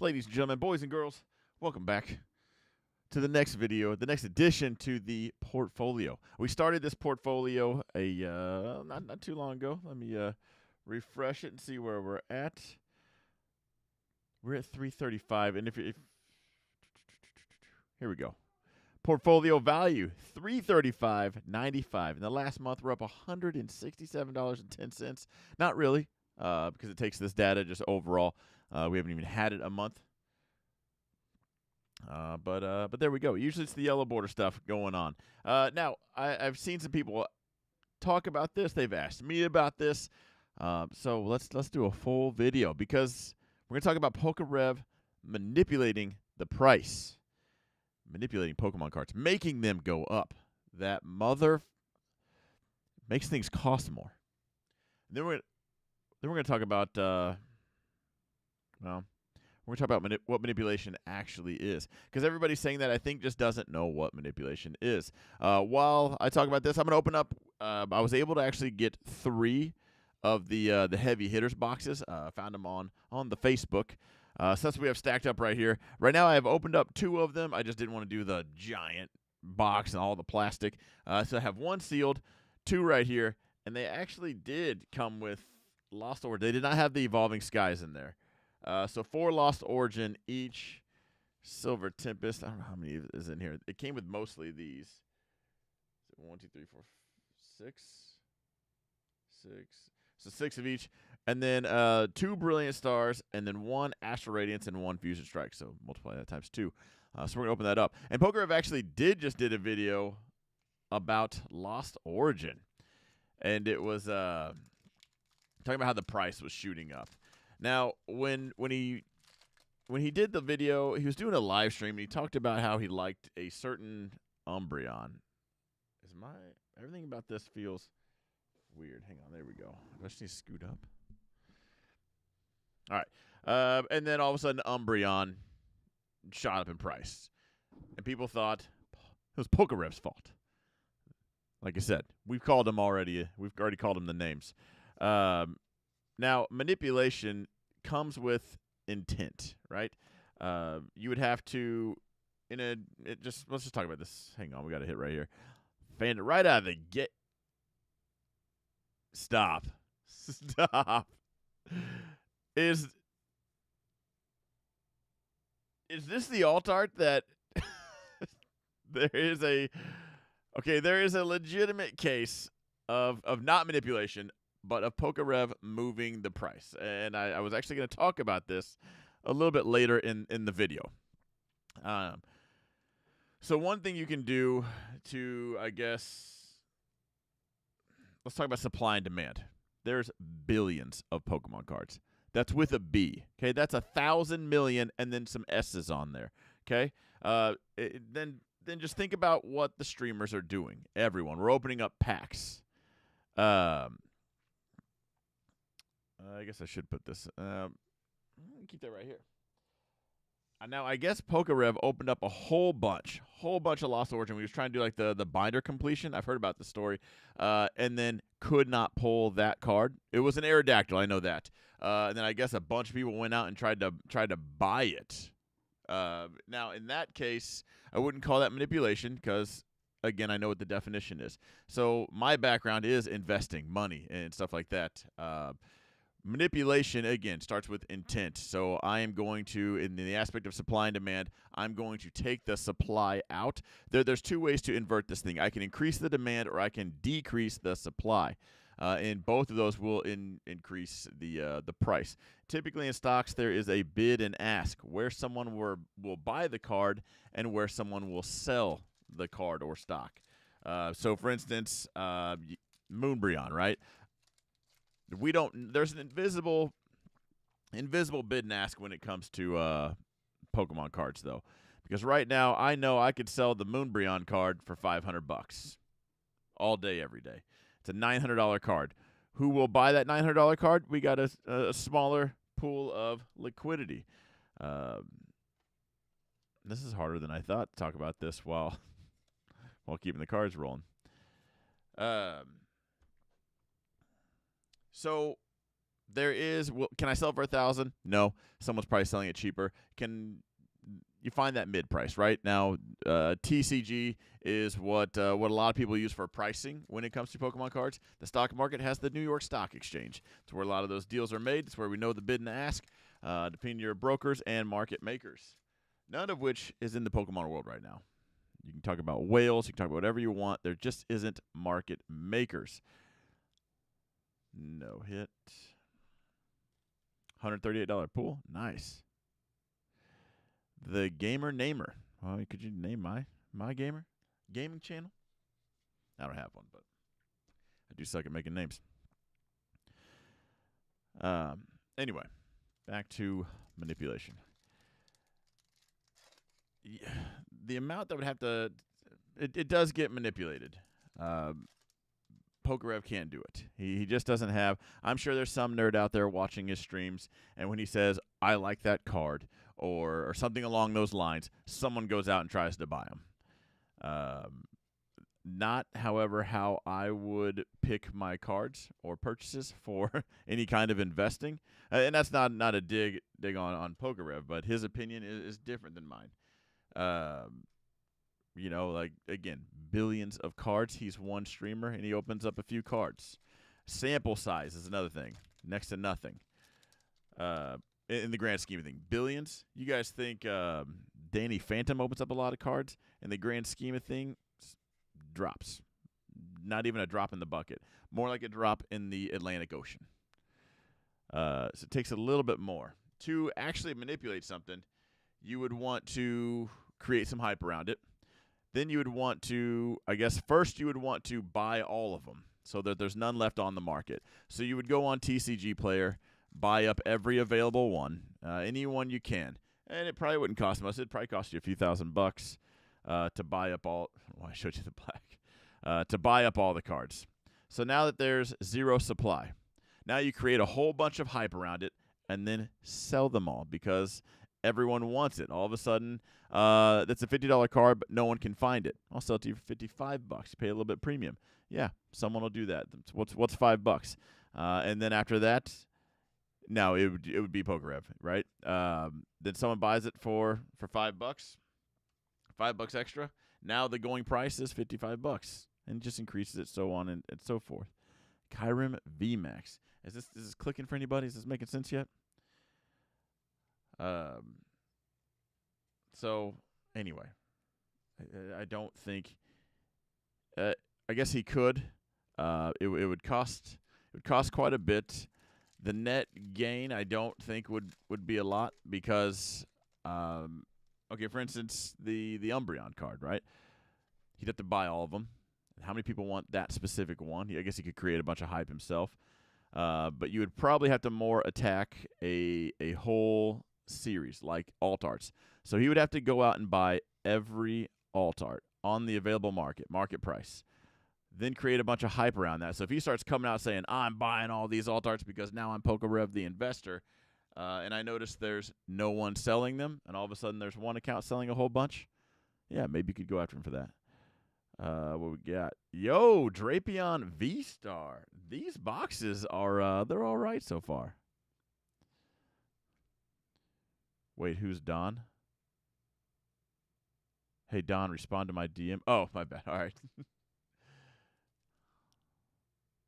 Ladies and gentlemen, boys and girls, welcome back to the next video, the next addition to the portfolio. We started this portfolio not too long ago. Let me refresh it and see where we're at. We're at 335, and if here we go. Portfolio value $335.95. In the last month, we're up $167.10. Not really, because it takes this data just overall. We haven't even had it a month. But there we go. Usually it's the yellow border stuff going on. Now, I've seen some people talk about this. They've asked me about this. So let's do a full video because we're going to talk about PokeRev manipulating the price. Manipulating Pokemon cards. Making them go up. That mother makes things cost more. And then we're going to talk about, we're going to talk about what manipulation actually is. Because everybody's saying that I think just doesn't know what manipulation is. While I talk about this, I'm going to open up, I was able to actually get 3 of the heavy hitters boxes. Found them on the Facebook. So that's what we have stacked up right here. Right now I have opened up 2 of them. I just didn't want to do the giant box and all the plastic. So I have 1 sealed, 2 right here. And they actually did come with Lost Origin. They did not have the Evolving Skies in there. So 4 Lost Origin each. Silver Tempest. I don't know how many is in here. It came with mostly these. 1, 2, 3, 4, 6. 6. So 6 of each. And then 2 Brilliant Stars, and then 1 Astral Radiance and 1 Fusion Strike. So multiply that times 2. So we're going to open that up. And PokeRev actually just did a video about Lost Origin. And it was talking about how the price was shooting up. Now, when he did the video, he was doing a live stream, and he talked about how he liked a certain Umbreon. Everything about this feels weird. Hang on, there we go. I just need to scoot up. All right. And then all of a sudden, Umbreon shot up in price. And people thought it was PokeRev's fault. Like I said, we've called him already. We've already called him the names. Now, manipulation comes with intent, right? You would have to, let's just talk about this. Hang on, we got a hit right here. Fanned it right out of the get. Stop. Is this the alt art that there is a legitimate case of not manipulation, but of PokeRev moving the price. And I was actually going to talk about this a little bit later in the video. So one thing you can do to, I guess, let's talk about supply and demand. There's billions of Pokemon cards. That's with a B. Okay, that's 1,000 million and then some S's on there. Okay, then just think about what the streamers are doing. Everyone, we're opening up packs. I guess I should put this. Keep that right here. Now, I guess PokeRev opened up a whole bunch of Lost Origin. We was trying to do like the binder completion. I've heard about the story, and then could not pull that card. It was an Aerodactyl, I know that. And then I guess a bunch of people went out and tried to buy it. Now, in that case, I wouldn't call that manipulation because, again, I know what the definition is. So my background is investing money and stuff like that. Manipulation, again, starts with intent. So I am going to, in the aspect of supply and demand, I'm going to take the supply out. There's 2 ways to invert this thing. I can increase the demand or I can decrease the supply. And both of those will increase the price. Typically in stocks, there is a bid and ask where someone will buy the card and where someone will sell the card or stock. So, for instance, Moonbreon, right? There's an invisible bid and ask when it comes to Pokemon cards, though. Because right now, I know I could sell the Moonbreon card for $500 all day, every day. It's a $900 card. Who will buy that $900 card? We got a smaller pool of liquidity. This is harder than I thought to talk about this while keeping the cards rolling. So There is. Well, can I sell it for $1,000? No. Someone's probably selling it cheaper. Can you find that mid price right now? TCG is what a lot of people use for pricing when it comes to Pokemon cards. The stock market has the New York Stock Exchange. It's where a lot of those deals are made. It's where we know the bid and the ask between your brokers and market makers. None of which is in the Pokemon world right now. You can talk about whales. You can talk about whatever you want. There just isn't market makers. No hit. $138 pool. Nice. The Gamer Namer. Well, could you name my gamer gaming channel? I don't have one, but I do suck at making names. Anyway, back to manipulation. Yeah, the amount that would have to it does get manipulated. PokeRev can't do it. He just doesn't have. I'm sure there's some nerd out there watching his streams, and when he says, I like that card, or something along those lines, someone goes out and tries to buy them. Not, however, how I would pick my cards or purchases for any kind of investing. And that's not a dig on PokeRev, but his opinion is different than mine. Like, again, billions of cards. He's one streamer, and he opens up a few cards. Sample size is another thing. Next to nothing. In the grand scheme of things. Billions? You guys think Danny Phantom opens up a lot of cards? In the grand scheme of things, drops. Not even a drop in the bucket. More like a drop in the Atlantic Ocean. So it takes a little bit more. To actually manipulate something, you would want to create some hype around it. Then you would want to, first you would want to buy all of them so that there's none left on the market. So you would go on TCG Player, buy up every available one, any one you can. And it probably wouldn't cost much. It'd probably cost you a few $1,000 to buy up all. Well, I showed you the black. To buy up all the cards. So now that there's zero supply, now you create a whole bunch of hype around it and then sell them all because everyone wants it. All of a sudden, that's a $50 card, but no one can find it. I'll sell it to you for $55. You pay a little bit premium. Yeah, someone will do that. What's $5? And then after that, no, it would be PokeRev, right? Then someone buys it for $5, $5 extra. Now the going price is $55, and just increases it, so on and so forth. Kyrim VMAX. Is this clicking for anybody? Is this making sense yet? So anyway, I don't think. I guess he could. It would cost quite a bit. The net gain I don't think would be a lot because for instance, the Umbreon card, right? He'd have to buy all of them. How many people want that specific one? I guess he could create a bunch of hype himself. But you would probably have to more attack a whole series like alt arts. So he would have to go out and buy every alt art on the available market price. Then create a bunch of hype around that. So if he starts coming out saying, I'm buying all these alt arts because now I'm PokeRev the investor, and I notice there's no one selling them, and all of a sudden there's one account selling a whole bunch, yeah, maybe you could go after him for that. What we got? Yo, Drapion V-Star. These boxes are, they're all right so far. Wait, who's Don? Hey, Don, respond to my DM. Oh, my bad. All right.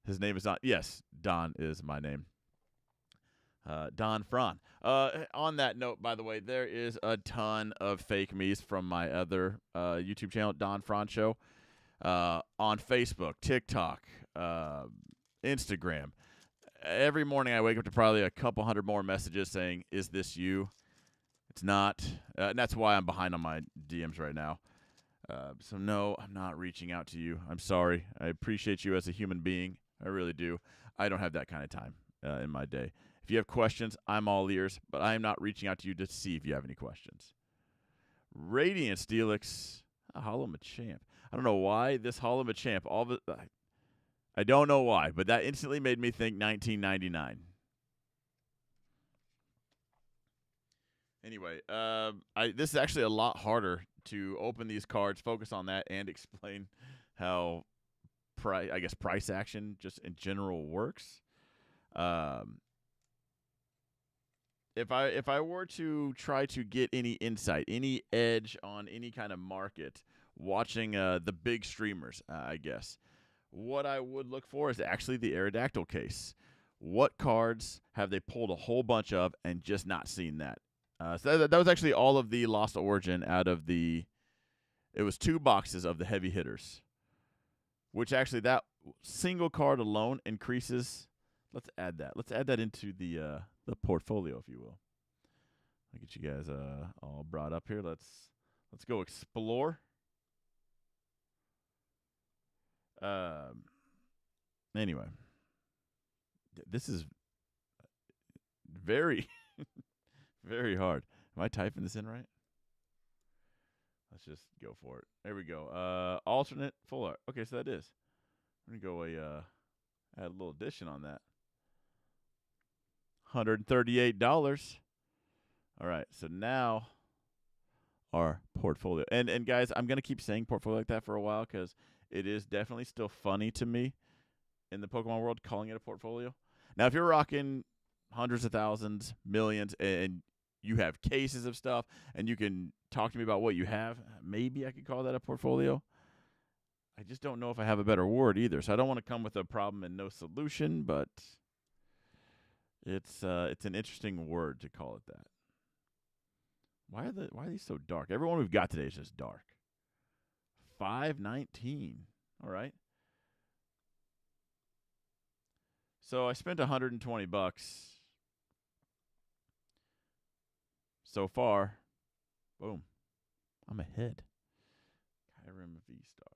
His name is Don. Yes, Don is my name. Don Fran. On that note, by the way, there is a ton of fake me's from my other YouTube channel, Don Fran Show, on Facebook, TikTok, Instagram. Every morning I wake up to probably a couple hundred more messages saying, is this you? It's not. And that's why I'm behind on my DMs right now. So, no, I'm not reaching out to you. I'm sorry. I appreciate you as a human being. I really do. I don't have that kind of time in my day. If you have questions, I'm all ears, but I am not reaching out to you to see if you have any questions. Radiant Steelix, Hollow Machamp. I don't know why this Hollow Machamp, I don't know why, but that instantly made me think 1999. Anyway, this is actually a lot harder to open these cards, focus on that, and explain how price action just in general works. if I were to try to get any insight, any edge on any kind of market, watching the big streamers, I guess, what I would look for is actually the Aerodactyl case. What cards have they pulled a whole bunch of and just not seen that? So that was actually all of the Lost Origin out of the. It was 2 boxes of the heavy hitters, which actually that single card alone increases. Let's add that. Let's add that into the portfolio, if you will. I'll get you guys all brought up here. Let's go explore. Anyway, this is very, very hard. Am I typing this in right? Let's just go for it. There we go. Alternate full art. Okay, so that is. I'm gonna go add a little addition on that. $138. All right, so now our portfolio. And guys, I'm gonna keep saying portfolio like that for a while because it is definitely still funny to me in the Pokemon world calling it a portfolio. Now, if you're rocking hundreds of thousands, millions, and you have cases of stuff, and you can talk to me about what you have, maybe I could call that a portfolio. I just don't know if I have a better word either. So I don't want to come with a problem and no solution, but it's an interesting word to call it that. Why are these so dark? Everyone we've got today is just dark. 519. All right. So I spent $120 so far. Boom. I'm ahead. Kyurem V-Star.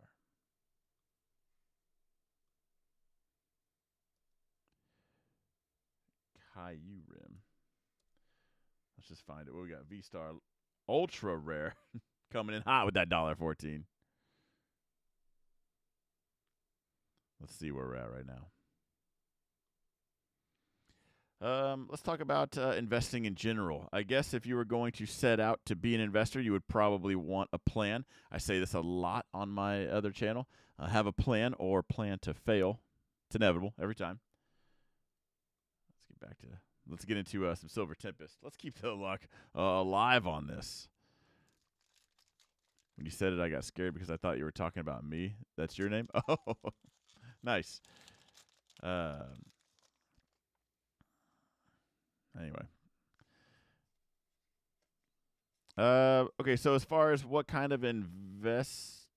Kyurem. Let's just find it. What we got? V-Star Ultra Rare coming in hot with that $1.14. Let's see where we're at right now. Let's talk about investing in general. I guess if you were going to set out to be an investor, you would probably want a plan. I say this a lot on my other channel. Have a plan or plan to fail. It's inevitable every time. Let's get into some Silver Tempest. Let's keep the luck alive on this. When you said it, I got scared because I thought you were talking about me. That's your name? Oh, nice. Anyway. Okay, so as far as what kind of investor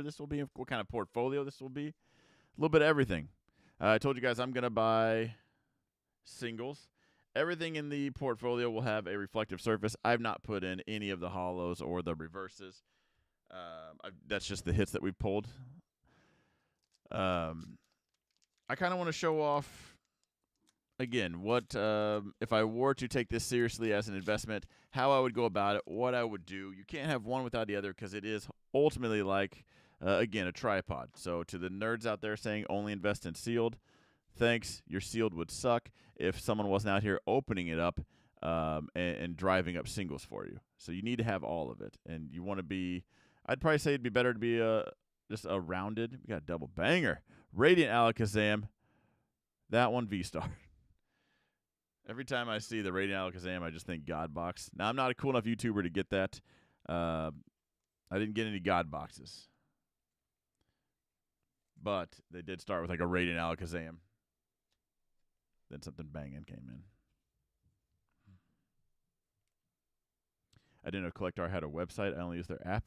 this will be, what kind of portfolio this will be, a little bit of everything. I told you guys I'm going to buy singles. Everything in the portfolio will have a reflective surface. I've not put in any of the hollows or the reverses. That's just the hits that we pulled. I kind of want to show off, again, what if I were to take this seriously as an investment, how I would go about it, what I would do. You can't have one without the other because it is ultimately like, again, a tripod. So to the nerds out there saying only invest in sealed, thanks. Your sealed would suck if someone wasn't out here opening it up and driving up singles for you. So you need to have all of it. And you want to be, I'd probably say it'd be better to be just a rounded. We got a double banger. Radiant Alakazam. That one V-Star. Every time I see the Radiant Alakazam, I just think God Box. Now, I'm not a cool enough YouTuber to get that. I didn't get any God Boxes. But they did start with like a Radiant Alakazam. Then something banging came in. I didn't know Collector had a website. I only use their app.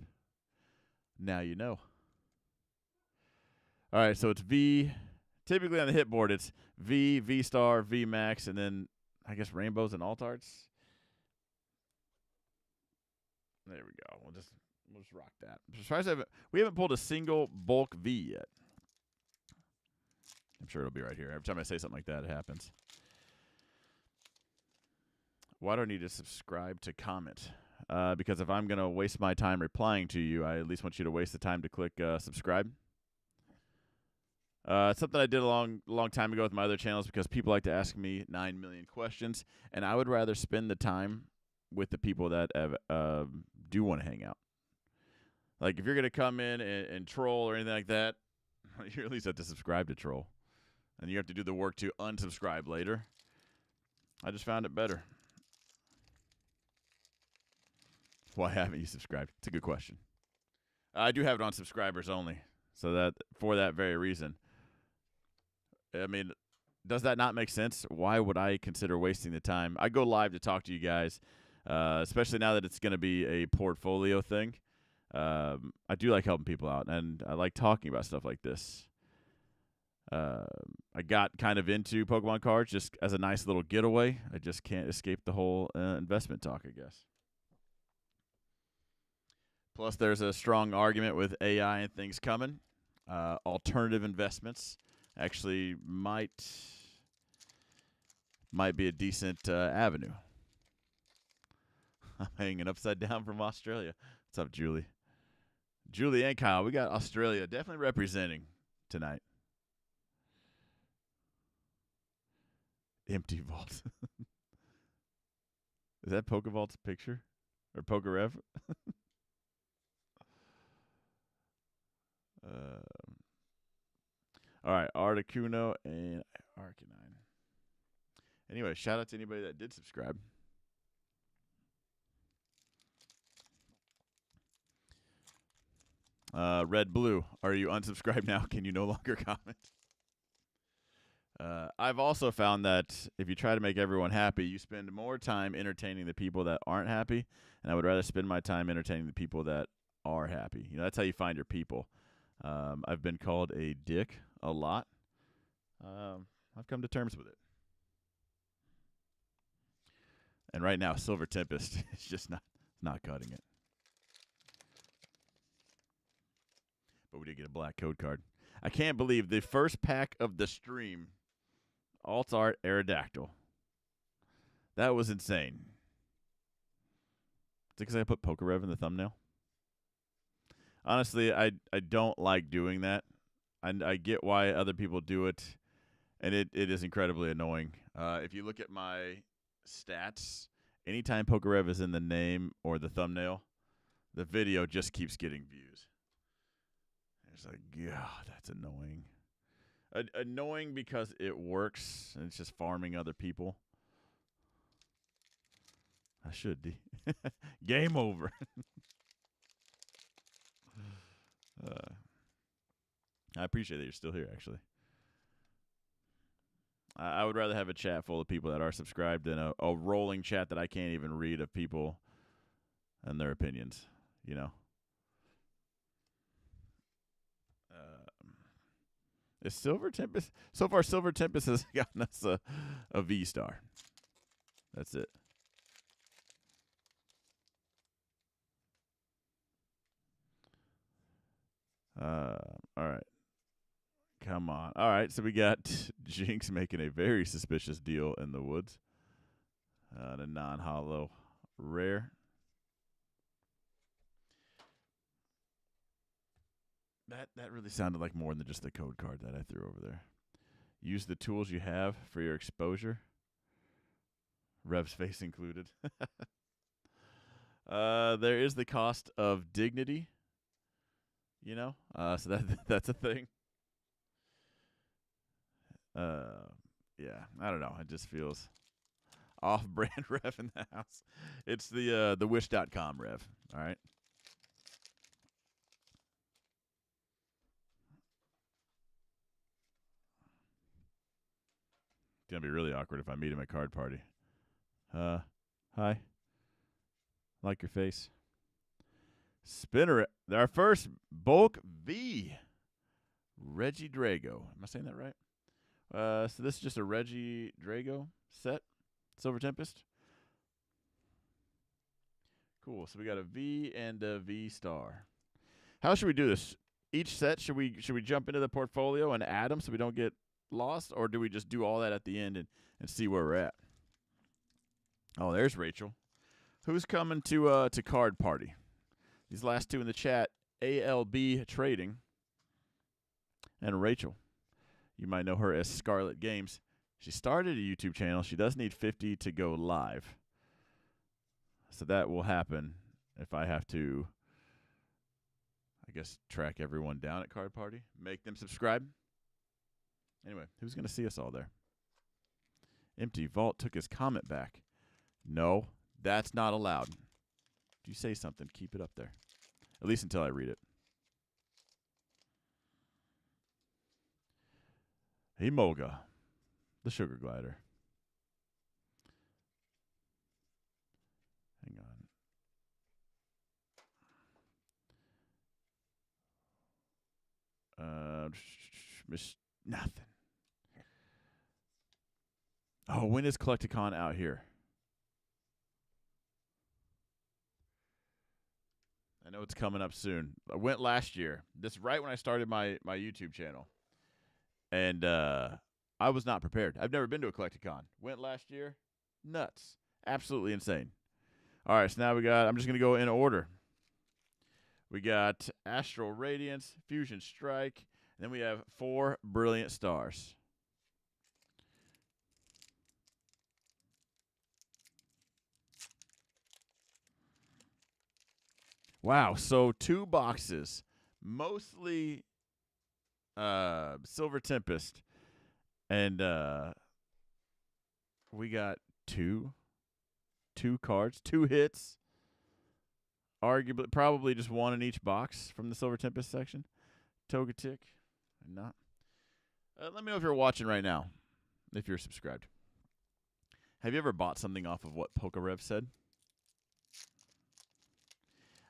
Now you know. All right, so it's V. Typically on the hit board, it's V, V-Star, V-Max, and then I guess Rainbows and Alt-Arts. There we go. We'll just rock that. I'm surprised we haven't pulled a single bulk V yet. I'm sure it'll be right here. Every time I say something like that, it happens. Why do I need to subscribe to comment? Because if I'm going to waste my time replying to you, I at least want you to waste the time to click subscribe. It's something I did a long time ago with my other channels because people like to ask me 9 million questions, and I would rather spend the time with the people that do want to hang out. Like, if you're going to come in and troll or anything like that, you at least have to subscribe to troll. And you have to do the work to unsubscribe later. I just found it better. Why haven't you subscribed? It's a good question. I do have it on subscribers only, so that for that very reason. I mean, does that not make sense? Why would I consider wasting the time? I go live to talk to you guys, especially now that it's going to be a portfolio thing. I do like helping people out, and I like talking about stuff like this. I got kind of into Pokemon cards just as a nice little getaway. I just can't escape the whole investment talk, I guess. Plus, there's a strong argument with AI and things coming. Alternative investments actually might be a decent avenue. I'm hanging upside down from Australia. What's up, Julie? Julie and Kyle, we got Australia definitely representing tonight. Empty vault. Is that PokeVault's picture? Or PokeRev? All right, Articuno and Arcanine. Anyway, shout out to anybody that did subscribe. Red Blue, are you unsubscribed now? Can you no longer comment? I've also found that if you try to make everyone happy, you spend more time entertaining the people that aren't happy, and I would rather spend my time entertaining the people that are happy. You know, that's how you find your people. I've been called a dick a lot. I've come to terms with it. And right now, Silver Tempest is just not cutting it. But we did get a black code card. I can't believe the first pack of the stream, Alt Art Aerodactyl. That was insane. Is it because I put PokeRev in the thumbnail? Honestly, I don't like doing that. I get why other people do it, and it is incredibly annoying. If you look at my stats, anytime PokeRev is in the name or the thumbnail, the video just keeps getting views. It's like, God, that's annoying. Annoying because it works, and it's just farming other people. I should, D. Game over. I appreciate that you're still here, actually. I would rather have a chat full of people that are subscribed than a rolling chat that I can't even read of people and their opinions, you know? Is Silver Tempest? So far, Silver Tempest has gotten us a V-star. That's it. All right. Come on. All right, so we got Jinx making a very suspicious deal in the woods. The non-hollow rare. That really sounded like more than just the code card that I threw over there. Use the tools you have for your exposure. Rev's face included. There is the cost of dignity. You know? So that's a thing. Yeah, I don't know. It just feels off-brand Rev in the house. It's the wish.com Rev, all right? It's going to be really awkward if I meet him at card party. Hi. Like your face. Spinner, our first bulk V. Reggie Drago. Am I saying that right? So this is just a Reggie Drago set. Silver Tempest. Cool. So we got a V and a V star. How should we do this? Each set, should we jump into the portfolio and add them so we don't get lost, or do we just do all that at the end and see where we're at? Oh, there's Rachel. Who's coming to card party? These last two in the chat, ALB Trading and Rachel. You might know her as Scarlet Games. She started a YouTube channel. She does need 50 to go live. So that will happen if I have to, I guess, track everyone down at Card Party, make them subscribe. Anyway, who's going to see us all there? Empty vault took his comment back. No, that's not allowed. If you say something, keep it up there. At least until I read it. Emolga, the sugar glider. Hang on. Nothing. Oh, when is Collecticon out here? I know it's coming up soon. I went last year. This right when I started my YouTube channel. And I was not prepared. I've never been to a Collecticon. Went last year. Nuts. Absolutely insane. All right, so now I'm just going to go in order. We got Astral Radiance, Fusion Strike, and then we have 4 Brilliant Stars. Wow, so 2 boxes, mostly Silver Tempest, and we got two cards, 2 hits, arguably probably just 1 in each box from the Silver Tempest section. Togetic, not. Let me know if you're watching right now, if you're subscribed. Have you ever bought something off of what PokeRev said?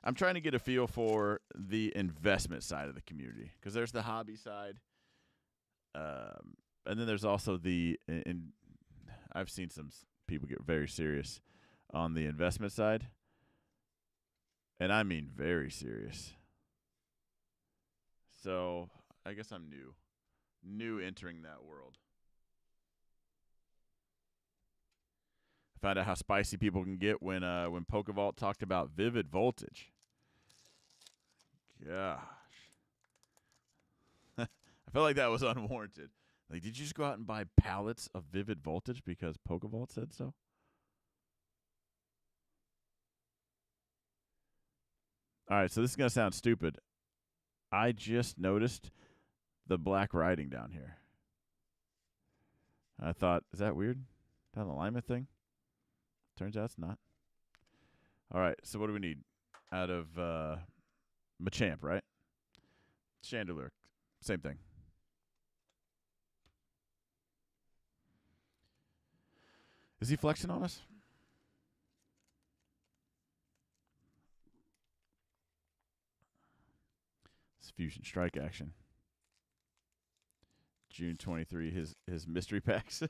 I'm trying to get a feel for the investment side of the community, because there's the hobby side, and then there's also and I've seen some people get very serious on the investment side, and I mean very serious. So I guess I'm new entering that world. I found out how spicy people can get when PokeVault talked about Vivid Voltage. Gosh. I felt like that was unwarranted. Like, did you just go out and buy pallets of Vivid Voltage because PokeVault said so? All right, so this is going to sound stupid. I just noticed the black writing down here. I thought, is that weird? Is that an alignment thing? Turns out it's not. All right, so what do we need out of Machamp, right? Chandelure, same thing. Is he flexing on us? It's Fusion Strike action. June 23, his mystery packs.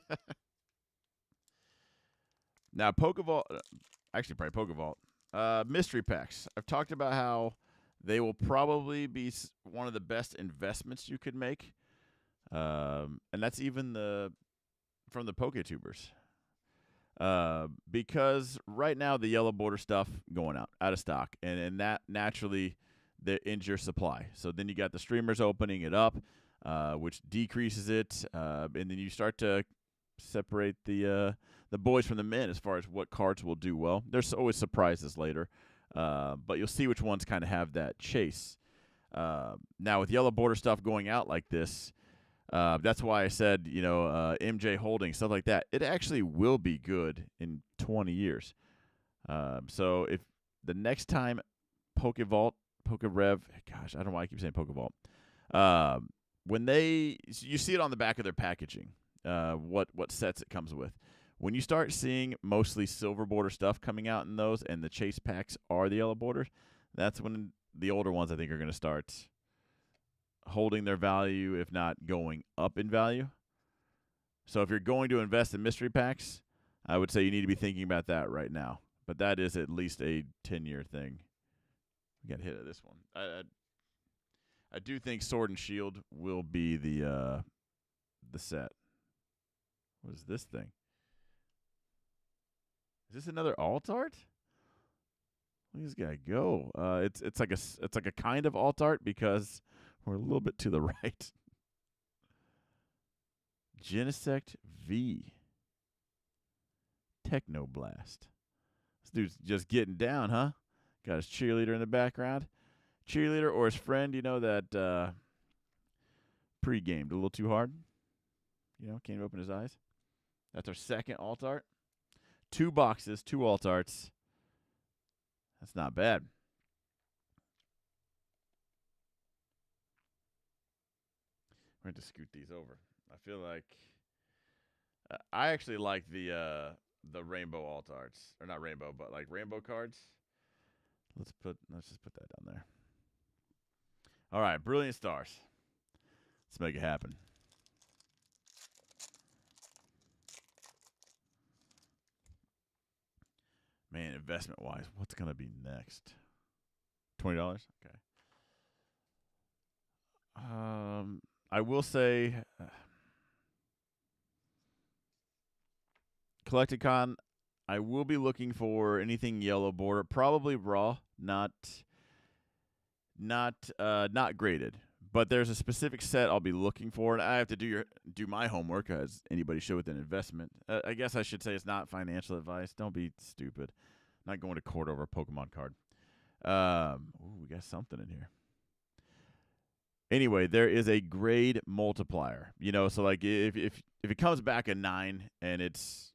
Now, Pokevault, actually probably Pokevault, mystery packs. I've talked about how they will probably be one of the best investments you could make. And that's even from the PokeTubers. Because right now the yellow border stuff going out of stock, and that naturally ends your supply. So then you got the streamers opening it up, which decreases it, and then you start to separate the boys from the men as far as what cards will do well. There's always surprises later, but you'll see which ones kind of have that chase. Now with yellow border stuff going out like this, that's why I said, MJ Holding, stuff like that, it actually will be good in 20 years. So if the next time PokeRev, gosh, I don't know why I keep saying PokeVault, when you see it on the back of their packaging, what sets it comes with. When you start seeing mostly silver border stuff coming out in those, and the chase packs are the yellow borders, that's when the older ones I think are going to start holding their value, if not going up in value. So if you're going to invest in mystery packs, I would say you need to be thinking about that right now. But that is at least a 10-year thing. We got hit at this one. I do think Sword and Shield will be the set. What is this thing? Is this another alt art? Look at this guy go. It's like a kind of alt art because we're a little bit to the right. Genesect V. Technoblast. This dude's just getting down, huh? Got his cheerleader in the background. Cheerleader or his friend, that pre-gamed a little too hard. Can't open his eyes. That's our second alt art. 2 boxes, 2 alt arts. That's not bad. We're going to scoot these over. I feel like I actually like the rainbow alt arts, or not rainbow, but like rainbow cards. Let's just put that down there. All right, Brilliant Stars. Let's make it happen. Man, investment wise, what's gonna be next? $20? Okay. I will say Collecticon, I will be looking for anything yellow border, probably raw, not graded. But there's a specific set I'll be looking for, and I have to do my homework, as anybody should with an investment. I guess I should say it's not financial advice. Don't be stupid. I'm not going to court over a Pokemon card. We got something in here. Anyway, there is a grade multiplier. You know, so like if it comes back a 9 and it's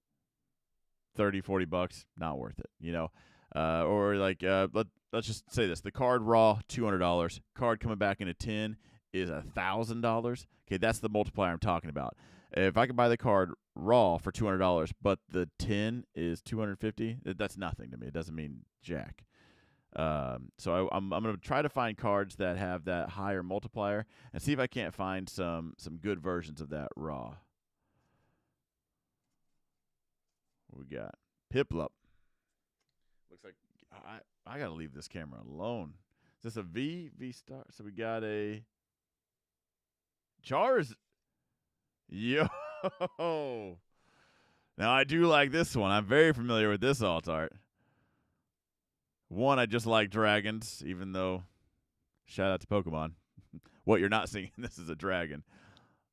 $30-$40, not worth it. You know, or like let's just say this: the card raw $200, card coming back in a 10 is $1,000. Okay, that's the multiplier I'm talking about. If I could buy the card raw for $200, but the 10 is $250, that's nothing to me. It doesn't mean jack. So I'm going to try to find cards that have that higher multiplier and see if I can't find some good versions of that raw. What we got? Piplup. Looks like I got to leave this camera alone. Is this a V star? So we got a Chars. Yo. Now I do like this one. I'm very familiar with this alt art. One, I just like dragons, even though, shout out to Pokemon. What you're not seeing, this is a dragon.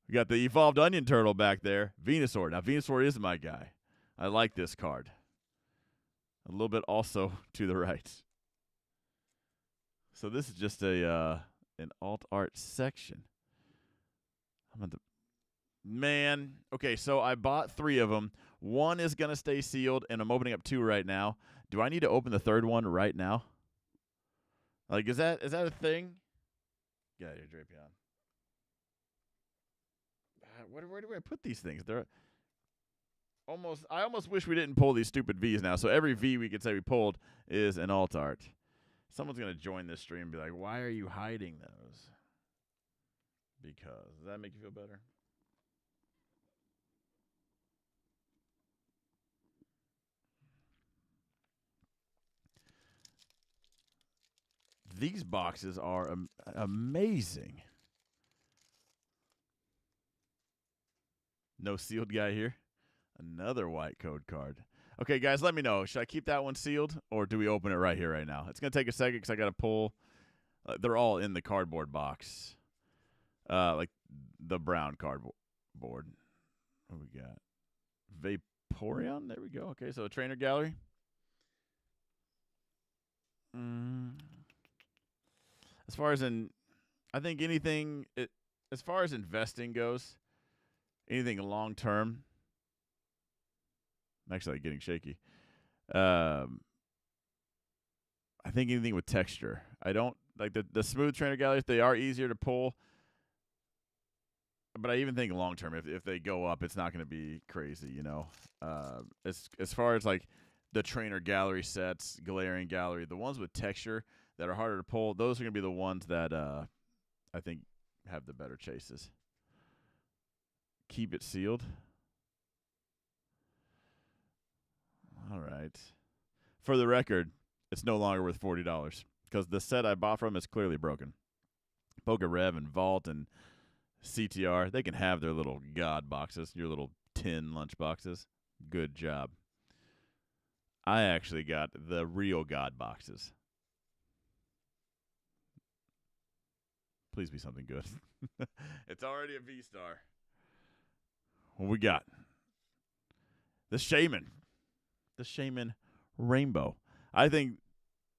We got the Evolved Onion Turtle back there. Venusaur. Now, Venusaur is my guy. I like this card. A little bit also to the right. So this is just an alt art section. Man. Okay, so I bought 3 of them. One is going to stay sealed, and I'm opening up 2 right now. Do I need to open the 3rd one right now? Like, is that a thing? Get out of here, Drapion. Where do I put these things? They're I almost wish we didn't pull these stupid Vs now. So every V we could say we pulled is an alt art. Someone's going to join this stream and be like, why are you hiding those? Because. Does that make you feel better? These boxes are amazing. No sealed guy here. Another white code card. Okay, guys, let me know. Should I keep that one sealed, or do we open it right here, right now? It's going to take a second because I got to pull. They're all in the cardboard box. Like the brown cardboard. What do we got? Vaporeon? There we go. Okay, so a trainer gallery. As far as I think anything, as far as investing goes, anything long term. I'm actually getting shaky. I think anything with texture. I don't like the smooth trainer galleries. They are easier to pull, but I even think long term, if they go up, it's not going to be crazy. You know, as far as like the trainer gallery sets, Galarian gallery, the ones with texture that are harder to pull, those are going to be the ones that I think have the better chases. Keep it sealed. All right. For the record, it's no longer worth $40 because the set I bought from is clearly broken. PokeRev and Vault and CTR, they can have their little god boxes, your little tin lunch boxes. Good job. I actually got the real god boxes. Please be something good. It's already a V-star. What we got? The Shaman. The Shaman Rainbow. I think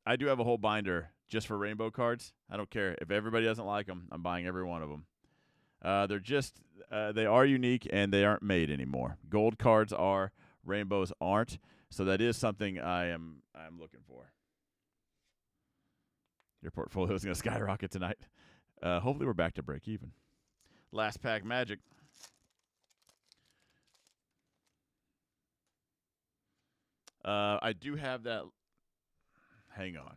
I do have a whole binder just for rainbow cards. I don't care. If everybody doesn't like them, I'm buying every one of them. They're just they are unique and they aren't made anymore. Gold cards are, rainbows aren't. So that is something I'm looking for. Your portfolio is going to skyrocket tonight. Hopefully we're back to break even. Last pack magic. I do have that. Hang on.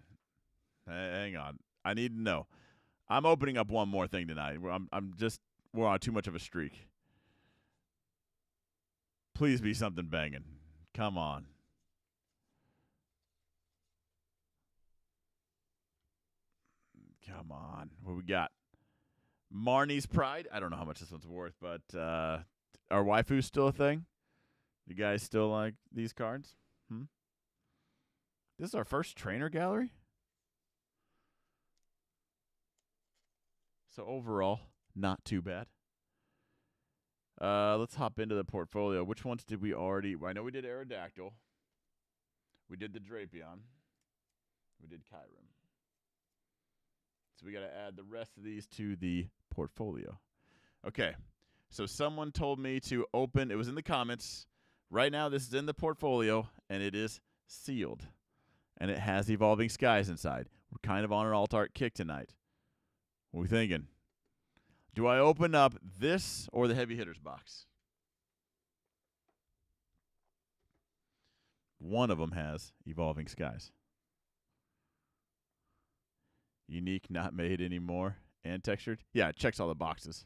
Hang on. I need to know. I'm opening up one more thing tonight. We're on too much of a streak. Please be something banging. Come on. Come on. What we got? Marnie's Pride. I don't know how much this one's worth, but our waifu's still a thing? You guys still like these cards? This is our first trainer gallery? So overall, not too bad. Let's hop into the portfolio. Which ones did we already? I know we did Aerodactyl. We did the Drapion. We did Kyurem. So we got to add the rest of these to the portfolio. Okay. So someone told me to open. It was in the comments. Right now, this is in the portfolio, and it is sealed. And it has Evolving Skies inside. We're kind of on an alt art kick tonight. What are we thinking? Do I open up this or the Heavy Hitters box? One of them has Evolving Skies. Unique, not made anymore, and textured. Yeah, it checks all the boxes.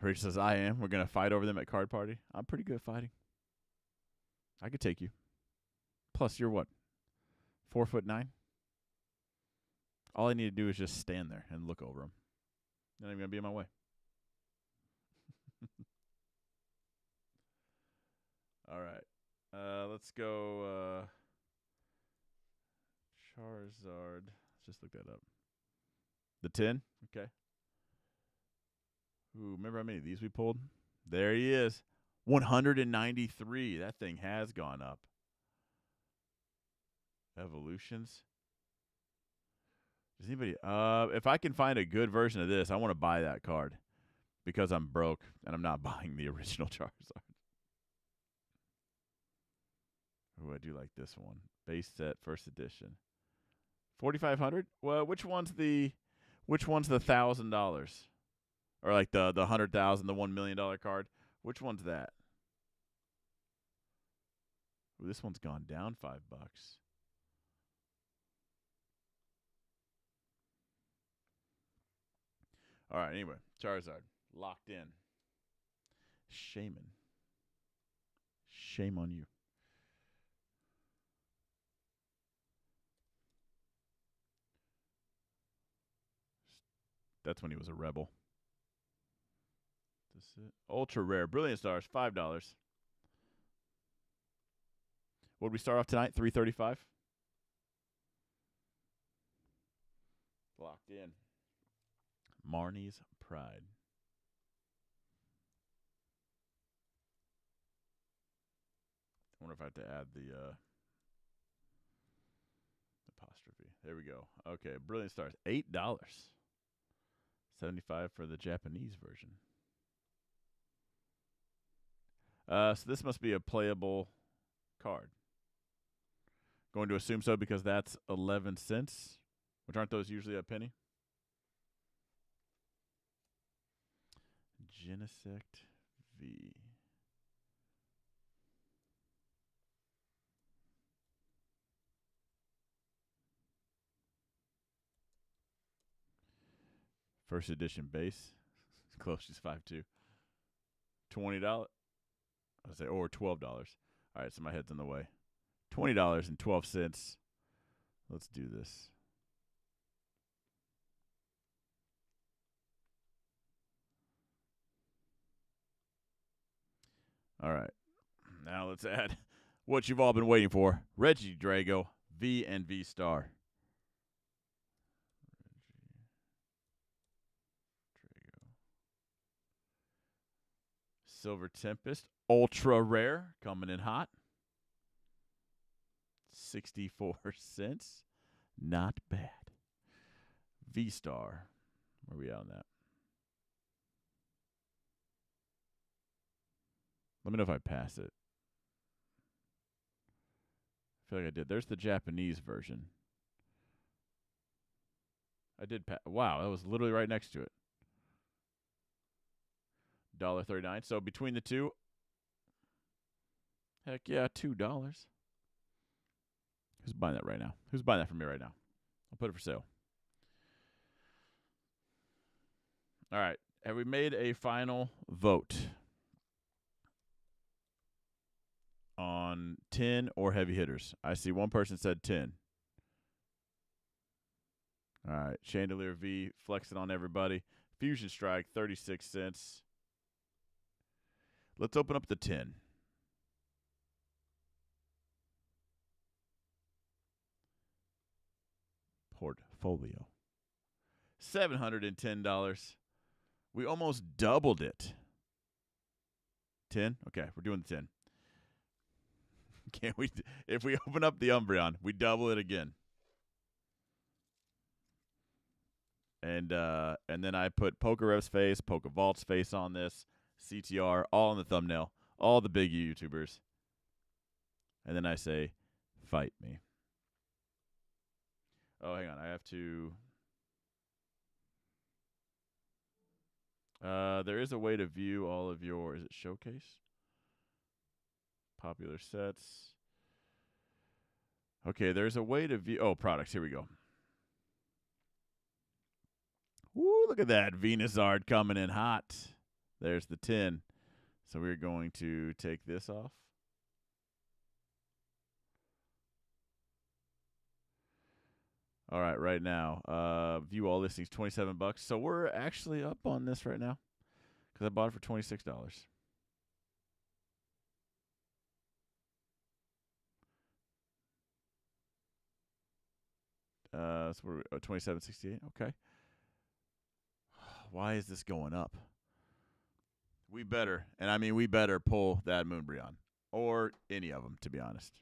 Rich says, I am. We're going to fight over them at Card Party. I'm pretty good at fighting. I could take you. Plus, you're what? 4'9"? All I need to do is just stand there and look over them. Not even going to be in my way. All right. Let's go Charizard. Let's just look that up. The 10? Okay. Ooh, remember how many of these we pulled? There he is. 193. That thing has gone up. Evolutions. Does anybody if I can find a good version of this, I want to buy that card because I'm broke and I'm not buying the original Charizard. Ooh, I do like this one. Base set, first edition. 4,500? Well, which one's the $1,000? Or like the 100,000, the $1 million card? Which one's that? Ooh, this one's gone down $5. All right, anyway, Charizard locked in. Shaman. Shame on you. That's when he was a rebel. This it? Ultra rare. Brilliant Stars, $5. What did we start off tonight? 335. Locked in. Marnie's Pride. I wonder if I have to add the apostrophe. There we go. Okay, Brilliant Stars, $8. 75 for the Japanese version. So this must be a playable card. Going to assume so because that's 11 cents, which aren't those usually a penny? Genesect V. First edition base. Close, she's 5'2". $20. I say, or $12. All right, so my head's in the way. $20.12. Let's do this. All right. Now let's add what you've all been waiting for. Reggie Drago, V and V Star. Silver Tempest, ultra rare, coming in hot. 64 cents. Not bad. V-Star. Where are we at on that? Let me know if I pass it. I feel like I did. There's the Japanese version. I did pass. Wow, that was literally right next to it. $1.39. So between the two, heck yeah, $2. Who's buying that right now? Who's buying that from me right now? I'll put it for sale. All right. Have we made a final vote on 10 or heavy hitters? I see one person said 10. All right. Chandelier V flexing on everybody. Fusion Strike, 36 cents. Let's open up the 10. Portfolio. $710. We almost doubled it. 10? Okay, we're doing the 10. Can't we? If we open up the Umbreon, we double it again. And then I put PokeRev's face, PokeVault's face on this, CTR, all in the thumbnail, all the big YouTubers. And then I say, fight me. Oh, hang on. I have to... there is a way to view all of your... Is it Showcase? Popular sets. Okay, there's a way to view... Oh, products. Here we go. Woo, look at that. Venusaur coming in hot. There's the 10. So we're going to take this off. All right, right now, view all listings, $27. So we're actually up on this right now because I bought it for $26. So we're $27.68. Okay. Why is this going up? We better, and I mean we better pull that Moonbreon or any of them, to be honest.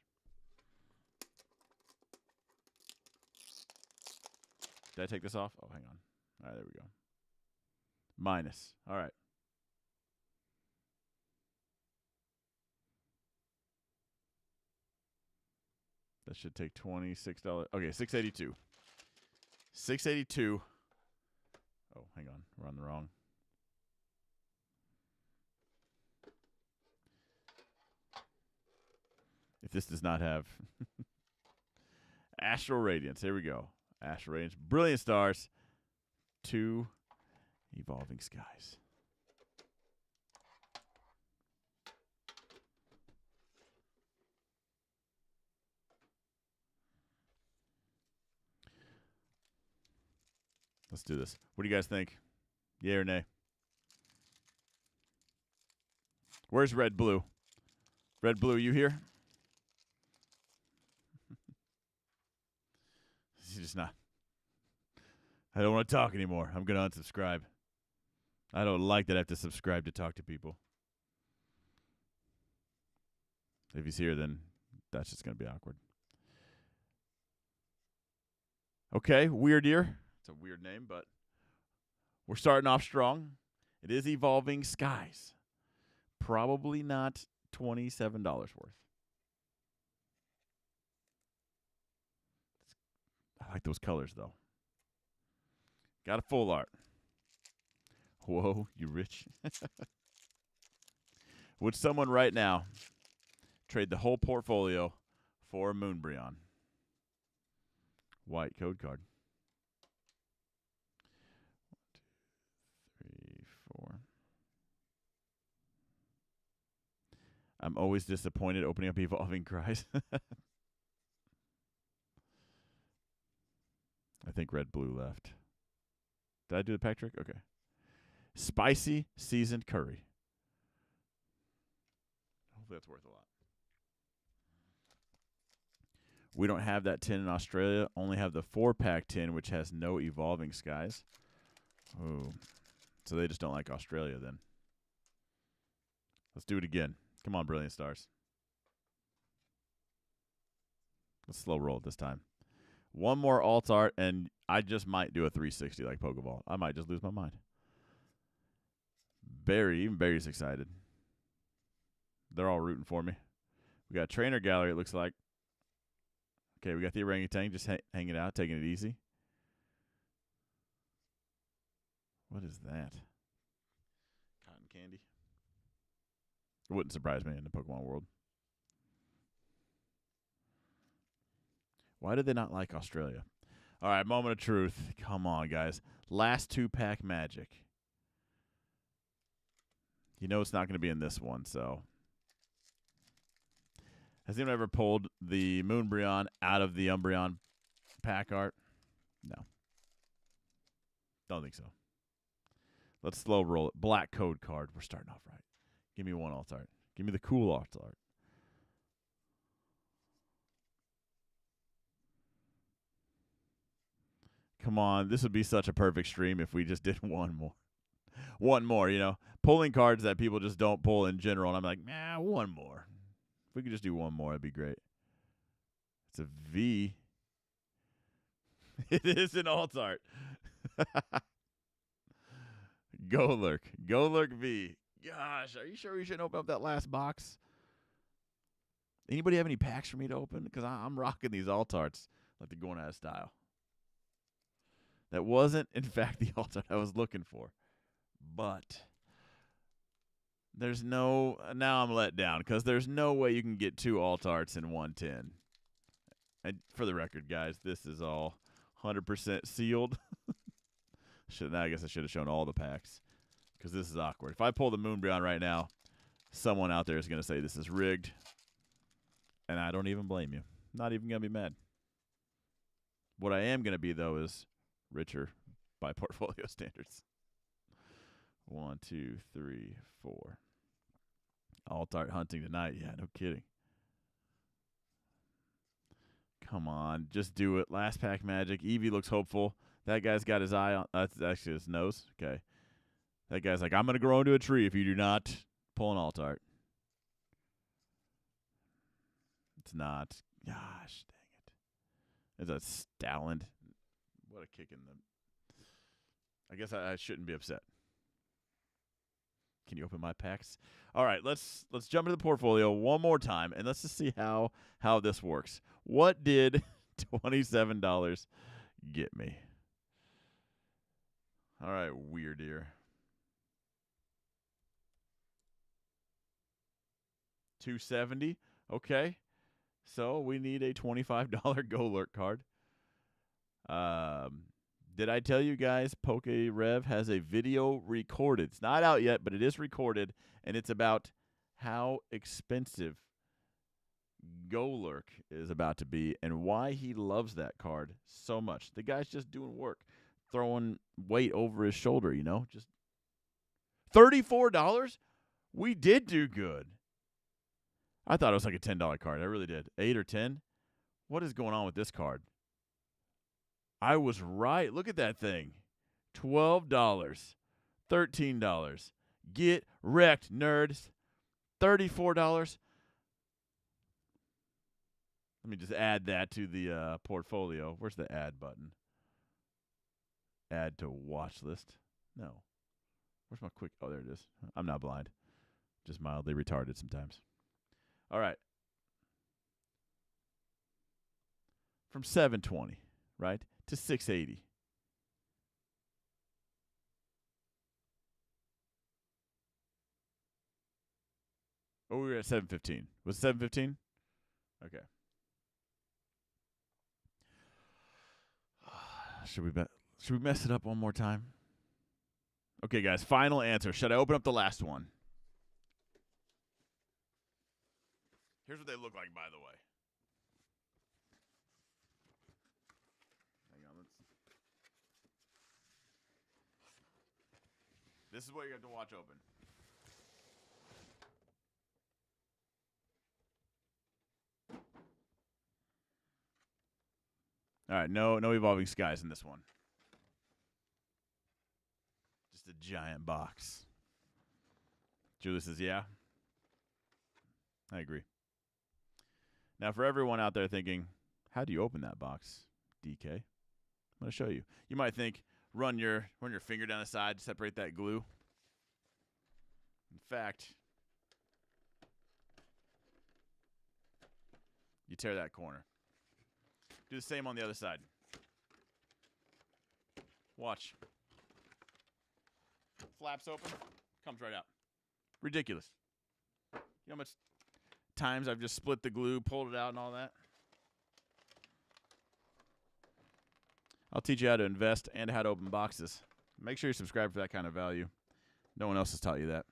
Did I take this off? Oh, hang on. All right, there we go. Minus. All right. That should take $26. Okay, $682. $682. Oh, hang on. We're on the wrong. If this does not have Astral Radiance, here we go. Astral Radiance, Brilliant Stars, 2 Evolving Skies. Let's do this. What do you guys think? Yay or nay? Where's Red Blue? Red Blue, you here? He's just not. I don't want to talk anymore. I'm going to unsubscribe. I don't like that I have to subscribe to talk to people. If he's here, then that's just going to be awkward. Okay, Weird Ear. It's a weird name, but we're starting off strong. It is Evolving Skies. Probably not $27 worth. I like those colors, though. Got a full art. Whoa, you rich. Would someone right now trade the whole portfolio for a Moonbreon? White code card. 1, 2, 3, 4. I'm always disappointed opening up Evolving Cries. I think Red Blue left. Did I do the pack trick? Okay. Spicy seasoned curry. Hopefully that's worth a lot. We don't have that tin in Australia. Only have the 4-pack tin, which has no Evolving Skies. Oh. So they just don't like Australia then. Let's do it again. Come on, Brilliant Stars. Let's slow roll it this time. One more alt art, and I just might do a 360 like Pokeball. I might just lose my mind. Barry, even Barry's excited. They're all rooting for me. We got Trainer Gallery, it looks like. Okay, we got the orangutan just hanging out, taking it easy. What is that? Cotton candy. It wouldn't surprise me in the Pokemon world. Why did they not like Australia? All right, moment of truth. Come on, guys. Last 2-pack magic. You know it's not going to be in this one, so. Has anyone ever pulled the Moonbreon out of the Umbreon pack art? No. Don't think so. Let's slow roll it. Black code card. We're starting off right. Give me one alt art. Give me the cool alt art. Come on. This would be such a perfect stream if we just did one more. One more, you know. Pulling cards that people just don't pull in general. And I'm like, nah, one more. If we could just do one more, it'd be great. It's a V. It is an alt art. Golurk. Golurk V. Gosh, are you sure we shouldn't open up that last box? Anybody have any packs for me to open? Because I'm rocking these alt arts like they're going out of style. That wasn't, in fact, the alt art I was looking for. But there's no, now I'm let down because there's no way you can get 2 alt arts in 110. And for the record, guys, this is all 100% sealed. I guess I should have shown all the packs because this is awkward. If I pull the Moonbreon right now, someone out there is going to say this is rigged. And I don't even blame you. Not even going to be mad. What I am going to be, though, is richer by portfolio standards. 1, 2, 3, 4. Alt art hunting tonight. Yeah, no kidding. Come on. Just do it. Last pack magic. Eevee looks hopeful. That guy's got his eye on. That's actually his nose. Okay. That guy's like, I'm going to grow into a tree if you do not pull an alt art. It's not. Gosh, dang it. It's a Stalin. What a kick in the. I guess I shouldn't be upset. Can you open my packs? All right, let's jump into the portfolio one more time, and let's just see how this works. What did $27 get me? All right, weird ear. $270. Okay. So we need a $25 Golurk card. Did I tell you guys PokeRev has a video recorded? It's not out yet, but it is recorded, and it's about how expensive Golurk is about to be and why he loves that card so much. The guy's just doing work, throwing weight over his shoulder, you know? Just $34? We did do good. I thought it was like a $10 card. I really did. 8 or 10? What is going on with this card? I was right. Look at that thing. $12. $13. Get wrecked, nerds. $34. Let me just add that to the portfolio. Where's the add button? Add to watch list. No. Where's my quick? Oh, there it is. I'm not blind. Just mildly retarded sometimes. All right. From 720, right, to 680. Oh, we were at 715. Was it 715? Okay. Should we mess it up one more time? Okay, guys, final answer. Should I open up the last one? Here's what they look like, by the way. Hang on, This is what you have to watch open. All right, no Evolving Skies in this one. Just a giant box. Julie says, yeah. I agree. Now, for everyone out there thinking, how do you open that box, DK? I'm going to show you. You might think, run your finger down the side to separate that glue. In fact, You tear that corner. Do the same on the other side. Watch. Flaps open. Comes right out. Ridiculous. You know how much times I've just split the glue, pulled it out, and all that? I'll teach you how to invest and how to open boxes. Make sure you subscribe for that kind of value. No one else has taught you that.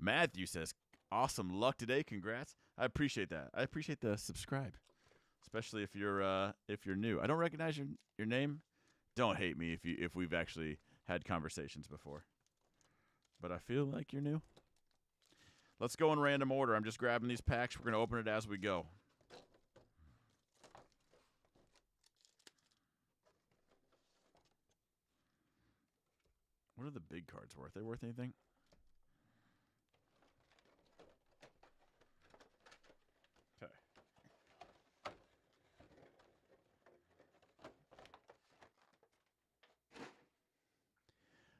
Matthew says, awesome luck today. Congrats. I appreciate that. I appreciate the subscribe, especially if you're new. I don't recognize your name. Don't hate me if we've actually had conversations before. But I feel like you're new. Let's go in random order. I'm just grabbing these packs. We're going to open it as we go. What are the big cards worth? Are they worth anything? Okay.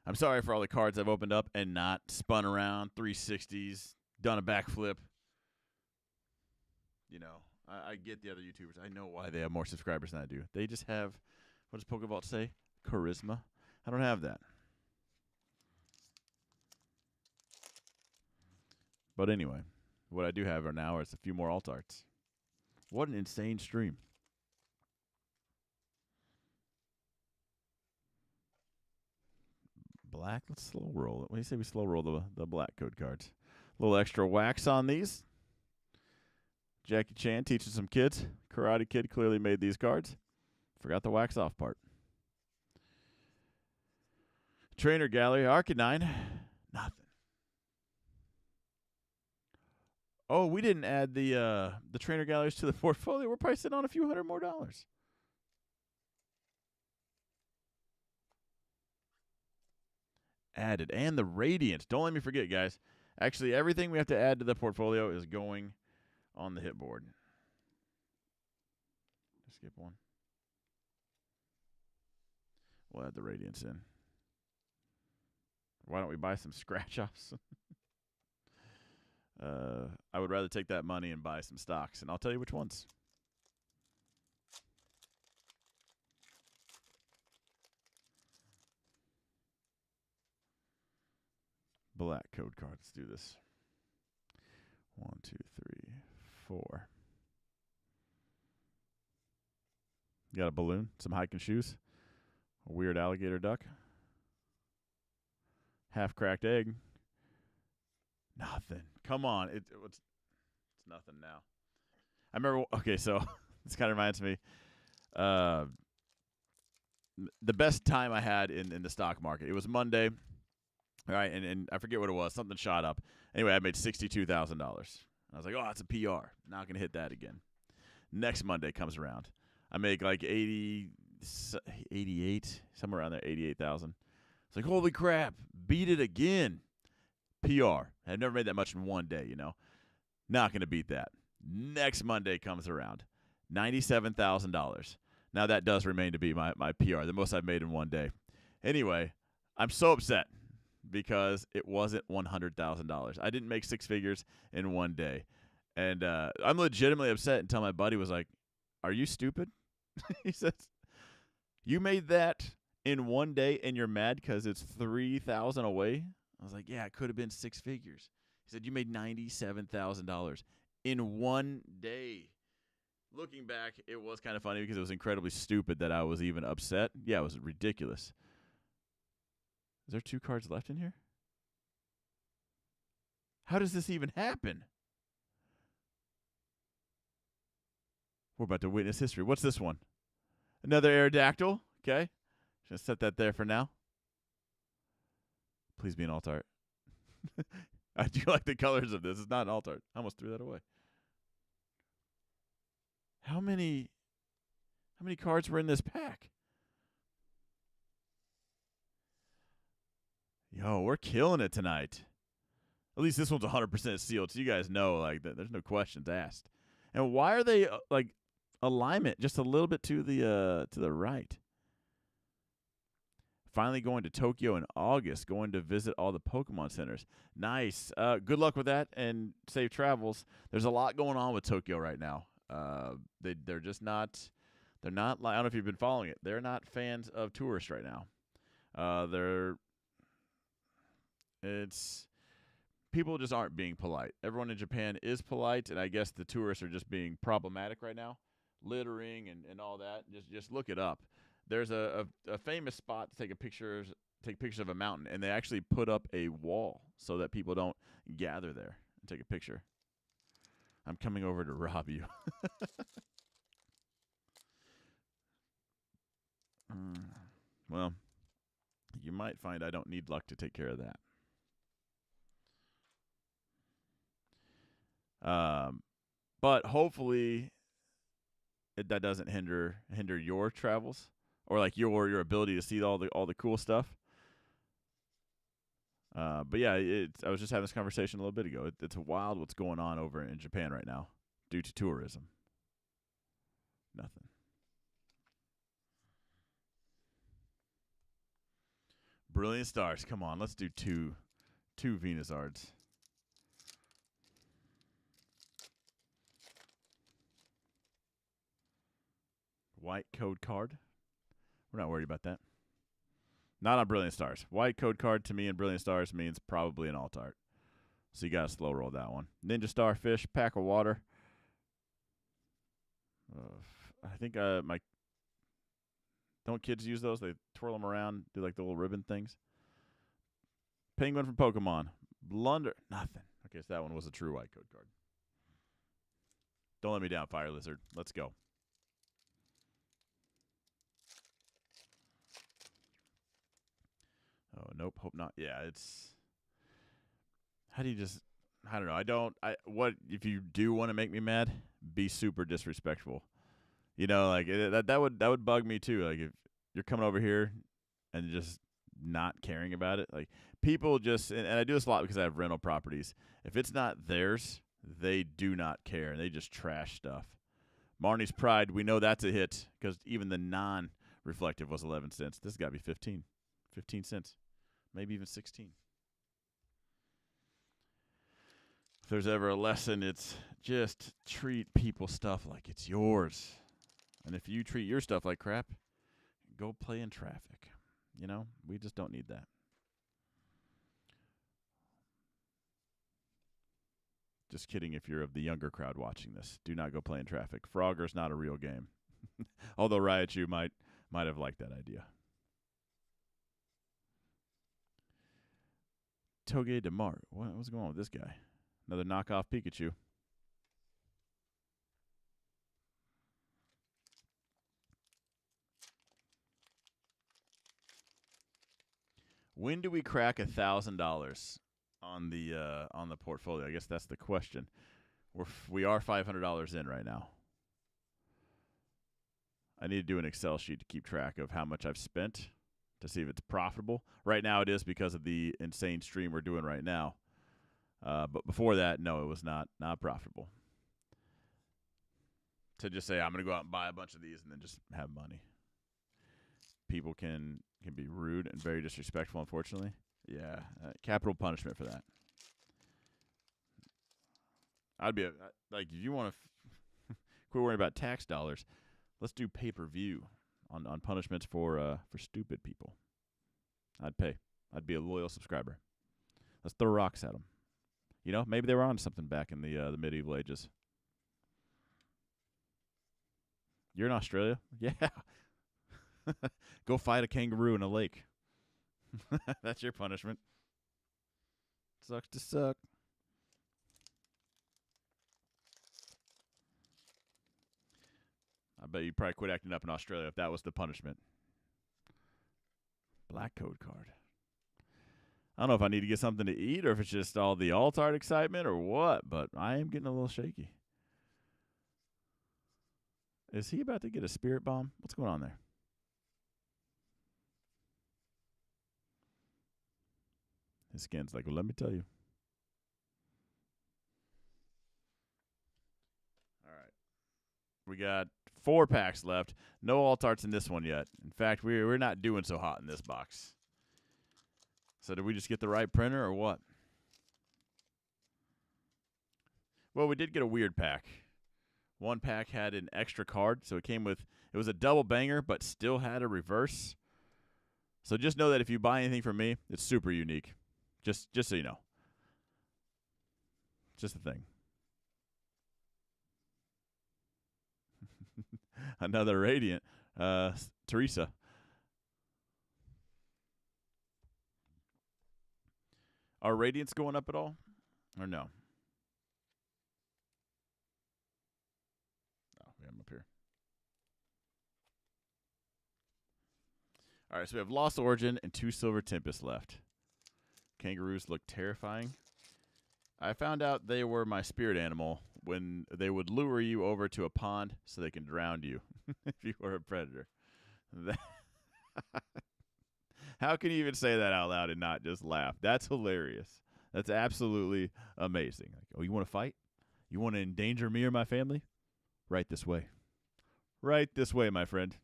I'm sorry for all the cards I've opened up and not spun around, 360s, done a backflip. You know, I get the other YouTubers. I know why they have more subscribers than I do. They just have, what does PokeRev say? Charisma. I don't have that. But anyway, what I do have now is a few more alt arts. What an insane stream. Black, let's slow roll it. What do you say we slow roll the black code cards? A little extra wax on these. Jackie Chan teaching some kids. Karate Kid clearly made these cards. Forgot the wax off part. Trainer Gallery, Arcanine. Nothing. Oh, we didn't add the trainer galleries to the portfolio. We're probably sitting on a few $100 more. Added. And the Radiant. Don't let me forget, guys. Actually, everything we have to add to the portfolio is going on the hit board. Just skip one. We'll add the Radiance in. Why don't we buy some scratch-offs? I would rather take that money and buy some stocks, and I'll tell you which ones. Black code card. Let's do this. 1, 2, 3, 4. You got a balloon, some hiking shoes, a weird alligator duck, half-cracked egg. Nothing. Come on. It's nothing now. I remember, okay, so this kind of reminds me. The best time I had in the stock market. It was Monday, all right, and I forget what it was. Something shot up. Anyway, I made $62,000. I was like, oh, that's a PR. Not going to hit that again. Next Monday comes around. I make like 88, somewhere around there, 88,000. It's like, holy crap, beat it again. PR. I've never made that much in one day, you know. Not going to beat that. Next Monday comes around. $97,000. Now that does remain to be my PR, the most I've made in one day. Anyway, I'm so upset because it wasn't $100,000. I didn't make six figures in one day. And I'm legitimately upset until my buddy was like, are you stupid? He says, you made that in one day and you're mad because it's 3,000 away? I was like, yeah, it could have been six figures. He said, you made $97,000 in one day. Looking back, it was kind of funny because it was incredibly stupid that I was even upset. Yeah, it was ridiculous. Is there 2 cards left in here? How does this even happen? We're about to witness history. What's this one? Another Aerodactyl. Okay. Just set that there for now. Please be an alt art. I do like the colors of this. It's not an alt art. I almost threw that away. How many cards were in this pack? Yo, we're killing it tonight. At least this one's 100% sealed, so you guys know like there's no questions asked. And why are they like alignment just a little bit to the right? finally going to Tokyo in August, going to visit all the Pokemon centers. Nice. Good luck with that and safe travels. There's a lot going on with Tokyo right now. They're just not. They're not. I don't know if you've been following it. They're not fans of tourists right now. It's people just aren't being polite. Everyone in Japan is polite, and I guess the tourists are just being problematic right now, littering and all that. Just look it up. There's a famous spot to take pictures of a mountain, and they actually put up a wall so that people don't gather there and take a picture. I'm coming over to rob you. Well, you might find I don't need luck to take care of that. But hopefully that doesn't hinder your travels or like your ability to see all the cool stuff. But yeah, I was just having this conversation a little bit ago. It's wild what's going on over in Japan right now due to tourism. Nothing. Brilliant stars. Come on, let's do two Venusaurds. White code card. We're not worried about that. Not on Brilliant Stars. White code card to me in Brilliant Stars means probably an alt art. So you got to slow roll that one. Ninja Starfish, pack of water. I think my don't kids use those? They twirl them around, do like the little ribbon things. Penguin from Pokemon. Blunder. Nothing. Okay, so that one was a true white code card. Don't let me down, Fire Lizard. Let's go. Oh, nope. Hope not. Yeah, it's. How do you just. I don't know. What if you do want to make me mad? Be super disrespectful. You know, like that would bug me too. Like if you're coming over here and just not caring about it, like people just and I do this a lot because I have rental properties. If it's not theirs, they do not care and they just trash stuff. Marnie's Pride, we know that's a hit because even the non-reflective was 11 cents. This has got to be 15 cents, maybe even 16. If there's ever a lesson, it's just treat people's stuff like it's yours. And if you treat your stuff like crap, go play in traffic. You know, we just don't need that. Just kidding if you're of the younger crowd watching this. Do not go play in traffic. Frogger's not a real game. Although Raichu might have liked that idea. Toge DeMar. What's going on with this guy? Another knockoff Pikachu. When do we crack $1,000 on the portfolio? I guess that's the question. We are $500 in right now. I need to do an Excel sheet to keep track of how much I've spent to see if it's profitable. Right now it is because of the insane stream we're doing right now. But before that, no, it was not profitable. To just say I'm going to go out and buy a bunch of these and then just have money. People can be rude and very disrespectful, unfortunately. Yeah, capital punishment for that. I'd be like, if you want to quit worrying about tax dollars, let's do pay-per-view on punishments for stupid people. I'd pay. I'd be a loyal subscriber. Let's throw rocks at them. You know, maybe they were on something back in the medieval ages. You're in Australia? Yeah. Go fight a kangaroo in a lake. That's your punishment. Sucks to suck. I bet you'd probably quit acting up in Australia if that was the punishment. Black code card. I don't know if I need to get something to eat or if it's just all the alt art excitement or what, but I am getting a little shaky. Is he about to get a spirit bomb? What's going on there? His skin's like, well, let me tell you. All right. We got 4 packs left. No alt arts in this one yet. In fact, we're not doing so hot in this box. So did we just get the right printer or what? Well, we did get a weird pack. One pack had an extra card, so it was a double banger, but still had a reverse. So just know that if you buy anything from me, it's super unique. Just so you know. Just a thing. Another Radiant. Teresa. Are Radiants going up at all? Or no? Oh, we have them up here. All right, so we have Lost Origin and 2 Silver Tempest left. Kangaroos look terrifying. I found out they were my spirit animal when they would lure you over to a pond so they can drown you if you were a predator. How can you even say that out loud and not just laugh? That's hilarious. That's absolutely amazing. Like, oh, you want to fight? You want to endanger me or my family? Right this way. Right this way, my friend.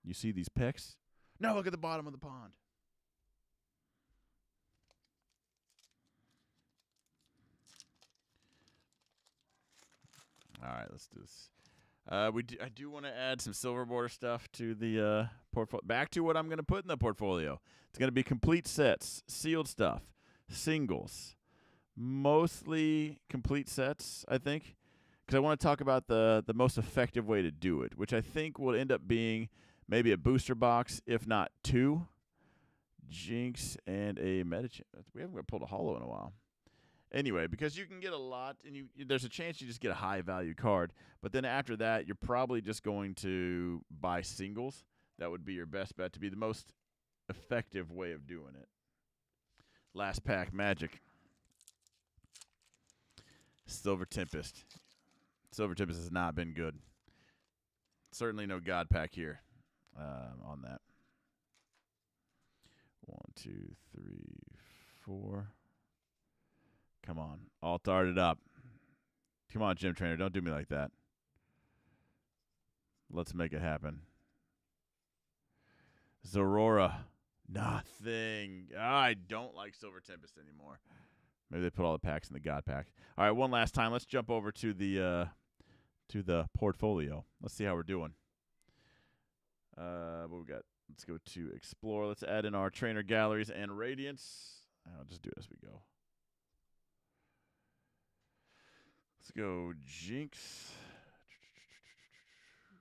You see these pecs? No, look at the bottom of the pond. All right, let's do this. I do want to add some silver border stuff to the portfolio. Back to what I'm going to put in the portfolio. It's going to be complete sets, sealed stuff, singles, mostly complete sets, I think, because I want to talk about the most effective way to do it, which I think will end up being maybe a booster box, if not 2, Jinx, and a Medicham. We haven't pulled a holo in a while. Anyway, because you can get a lot, and there's a chance you just get a high-value card. But then after that, you're probably just going to buy singles. That would be your best bet to be the most effective way of doing it. Last pack, Magic. Silver Tempest. Silver Tempest has not been good. Certainly no God pack here on that. 1, 2, 3, 4. Come on. Alt arted up. Come on, gym trainer. Don't do me like that. Let's make it happen. Zorora. Nothing. I don't like Silver Tempest anymore. Maybe they put all the packs in the God pack. All right, one last time. Let's jump over to the portfolio. Let's see how we're doing. What we got? Let's go to Explore. Let's add in our trainer galleries and Radiance. I'll just do it as we go. Let's go Jinx.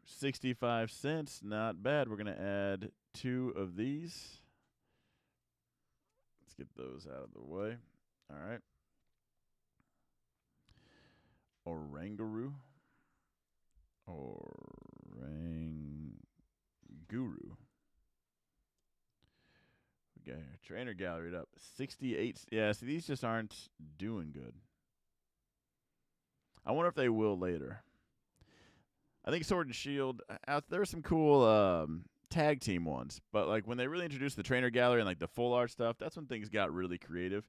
65 cents. Not bad. We're going to add 2 of these. Let's get those out of the way. All right. Oranguru. Oranguru. We got our trainer gallery up. 68. Yeah, see, these just aren't doing good. I wonder if they will later. I think Sword and Shield, there are some cool tag team ones, but like when they really introduced the trainer gallery and like the full art stuff, that's when things got really creative.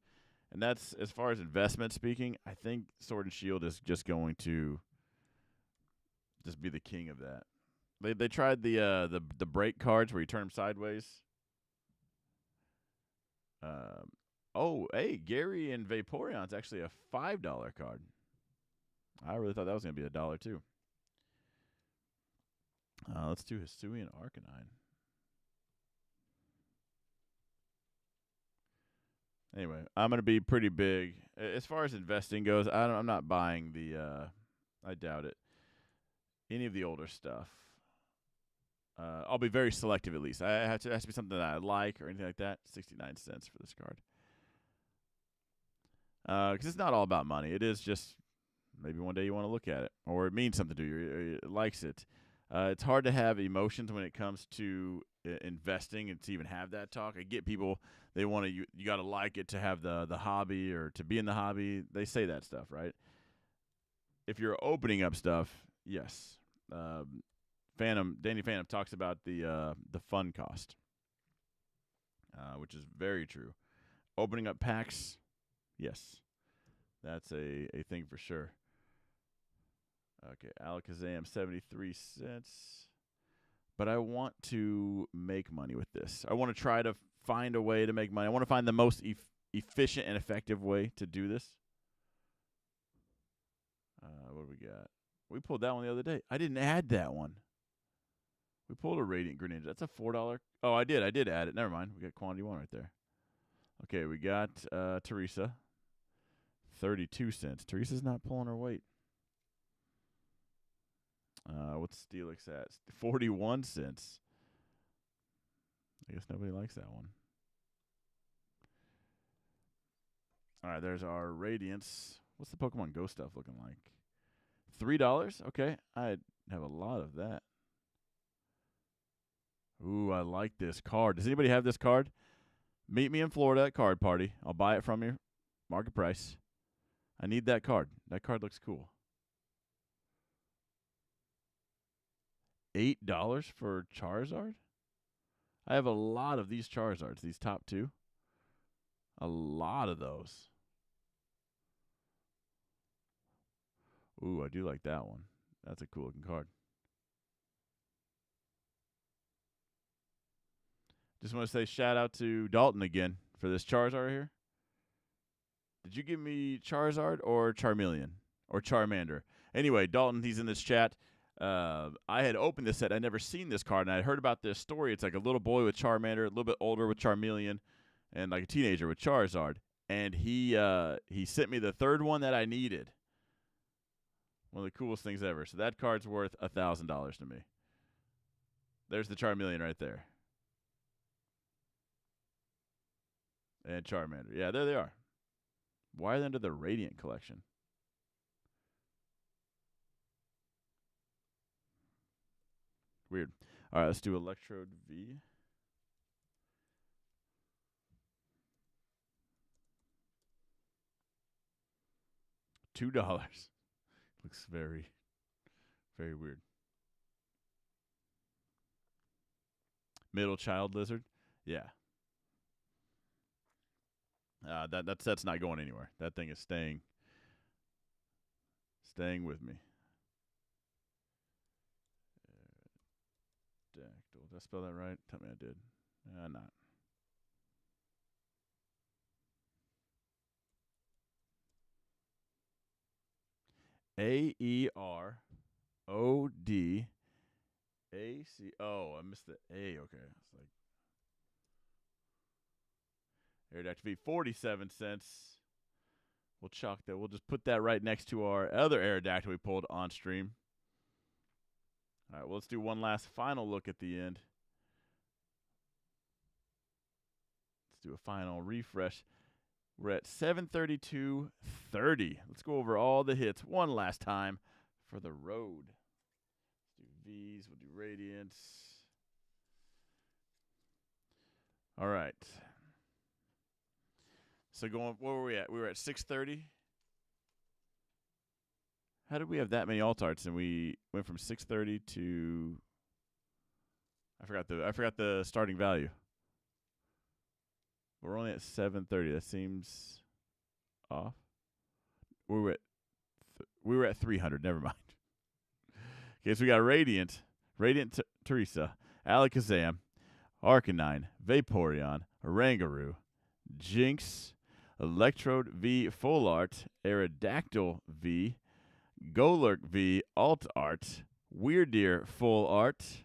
And that's, as far as investment speaking, I think Sword and Shield is just going to just be the king of that. They tried the break cards where you turn them sideways. Oh, hey, Gary and Vaporeon's actually a $5 card. I really thought that was going to be $1 too. Let's do Hisuian Arcanine. Anyway, I'm going to be pretty big. As far as investing goes, I'm not buying I doubt it, any of the older stuff. I'll be very selective at least. It has to be something that I like or anything like that. 69 cents for this card. Because it's not all about money. It is just maybe one day you want to look at it, or it means something to you, or it likes it. It's hard to have emotions when it comes to investing and to even have that talk. I get people, they want to, you got to like it to have the hobby or to be in the hobby. They say that stuff, right? If you're opening up stuff, yes. Danny Phantom talks about the fun cost, which is very true. Opening up packs, yes. That's a thing for sure. Okay, Alakazam, 73 cents. But I want to make money with this. I want to try to find a way to make money. I want to find the most efficient and effective way to do this. What do we got? We pulled that one the other day. I didn't add that one. We pulled a Radiant Greninja. That's a $4. Oh, I did add it. Never mind. We got quantity 1 right there. Okay, we got Teresa. 32 cents. Teresa's not pulling her weight. What's Steelix at? 41 cents. I guess nobody likes that one. All right, there's our Radiance. What's the Pokemon Go stuff looking like? $3? Okay, I have a lot of that. Ooh, I like this card. Does anybody have this card? Meet me in Florida at Card Party. I'll buy it from you. Market price. I need that card. That card looks cool. $8 for Charizard? I have a lot of these Charizards, these top 2. A lot of those. Ooh, I do like that one. That's a cool looking card. Just want to say shout out to Dalton again for this Charizard here. Did you give me Charizard or Charmeleon? Or Charmander? Anyway, Dalton, he's in this chat. I had opened this set. I'd never seen this card, and I heard about this story. It's like a little boy with Charmander, a little bit older with Charmeleon, and like a teenager with Charizard. And he sent me the third one that I needed. One of the coolest things ever. So that card's worth $1,000 to me. There's the Charmeleon right there. And Charmander. Yeah, there they are. Why are they under the Radiant collection? Weird. All right, let's do Electrode V. $2. Looks very, very weird. Middle Child Lizard. Yeah. That set's not going anywhere. That thing is staying with me. Dactyl. Did I spell that right? Tell me I did. Not. AERODAC. Oh, I missed the A. Okay. It's like Aerodactyl V, 47 cents. We'll chalk that. We'll just put that right next to our other Aerodactyl we pulled on stream. All right, well, let's do one last final look at the end. Let's do a final refresh. We're at 732.30. Let's go over all the hits one last time for the road. Let's do V's. We'll do Radiance. All right. So going, where were we at? We were at 630. How did we have that many alt arts and we went from 630 to I forgot the starting value. We're only at 730. That seems off. We were at 300. Never mind. Okay, so we got Radiant Teresa, Alakazam, Arcanine, Vaporeon, Oranguru, Jinx, Electrode V Full Art, Aerodactyl V, Golurk V Alt Art, Weirdeer Full Art.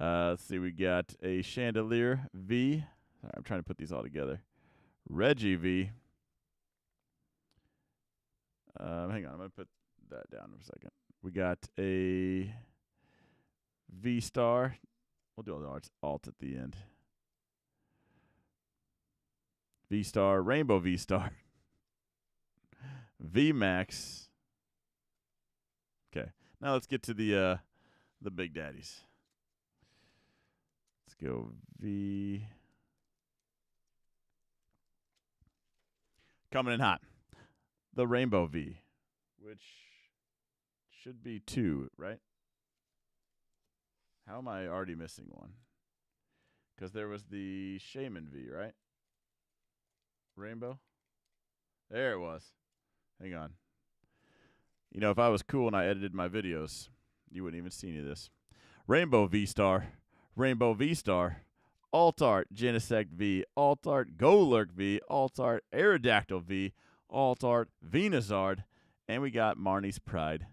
Let's see, we got a Chandelier V. Sorry, I'm trying to put these all together. Reggie V. Hang on, I'm going to put that down for a second. We got a V-Star. We'll do all the alt at the end. V-Star, Rainbow V-Star. V-Max. Okay, now let's get to the big daddies. Let's go V. Coming in hot. The Rainbow V, which should be 2, right? How am I already missing one? Because there was the Shaman V, right? Rainbow? There it was. Hang on. You know, if I was cool and I edited my videos, you wouldn't even see any of this. Rainbow V-Star, Rainbow V-Star, Altart Genesect V, Altart Golurk V, Altart Aerodactyl V, Altart Venusaur, and we got Marnie's Pride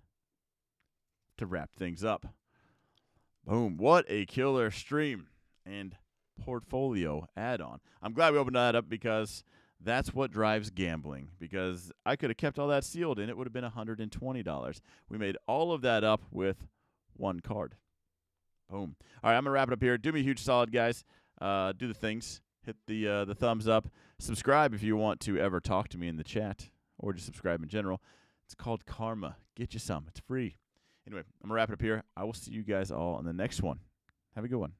to wrap things up. Boom. What a killer stream and portfolio add-on. I'm glad we opened that up because that's what drives gambling, because I could have kept all that sealed and it would have been $120. We made all of that up with one card. Boom. All right, I'm going to wrap it up here. Do me a huge solid, guys. Do the things. Hit the thumbs up. Subscribe if you want to ever talk to me in the chat, or just subscribe in general. It's called Karma. Get you some. It's free. Anyway, I'm going to wrap it up here. I will see you guys all in the next one. Have a good one.